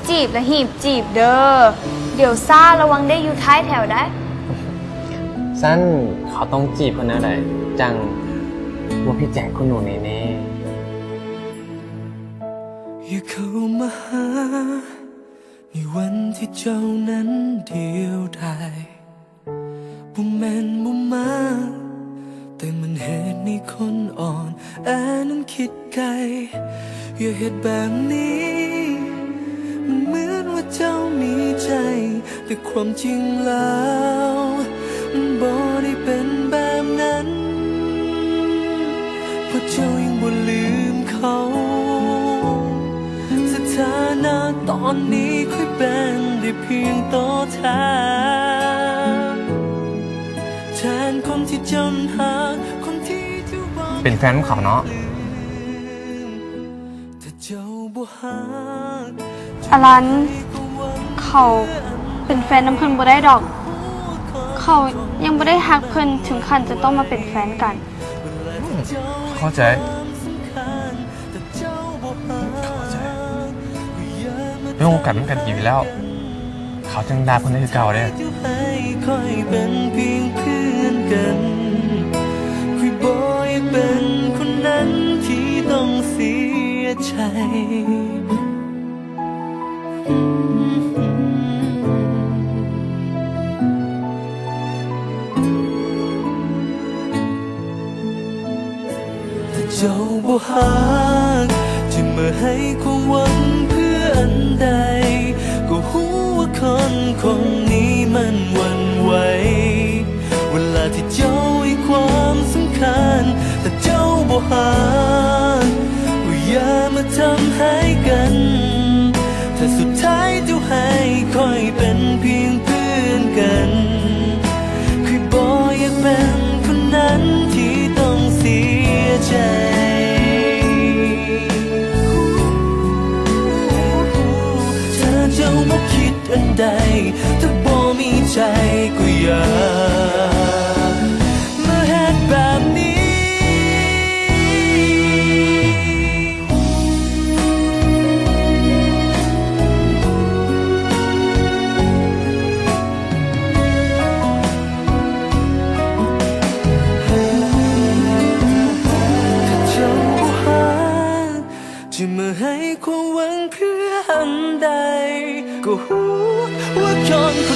จีบและหีบจีบเด้อเดี๋ยวซ่าระวังได้อยู่ท้ายแถวได้สั้นเขาต้องจีบคนอะไรจังว่าพี่แจกคุณหนูแน่อย่าเข้ามาหาในวันที่เจ้านั้นเดียวดายบ่แม่นบ่มาแต่มันเหตุในคนอ่อนแอนั้นคิดไกลอย่าเหตุแบบนี้มันเหมือนว่าเจ้ามีใจแต่ความจริงแล้วมันบ่ได้เป็นแบบนั้นเพราะเจ้ายังบ่ลืมเขาสถานะตอนนี้ค่อยเป็นได้เพียงต่อแทนคนที่จำหาคนที่จะว่าเป็นแฟนของเขาเนาะอลันเขาเป็นแฟนน้ำเพิ่นบ่ได้ดอกเขายังบ่ได้ฮักเพิ่นถึงขั้นจะต้องมาเป็นแฟนกันเข้าใจเรื่องโอกาสมันกันอยู่แล้วเขาจังดาเพิ่นได้คือเก่าเด้ค่อยเป็นเพียงเพื่อนกันคุยบ่อยเป็นคนนั้นที่ต้องเสียใจถ้าเจ้าบ่ฮักจะมาให้ความหวังเพื่ออันใดก็หูว่าคนนี้มันหวั่นไหวเวลาที่เจ้าให้ความสำคัญแต่เจ้าบ่ฮักอย่ามาทำให้กันถ้าสุดท้ายเจ้าให้ค่อยเป็นเพียงเพื่อนกันคือบ่อยากเป็นคนนั้นที่ต้องเสียใจถ้าเจ้าบ่คิดอันใดถ้าบ่มีใจก็อย่ามาเฮ็ดแบบนี้จะมาให้ความหวังเพื่ออันใดก็รู้ว่าคน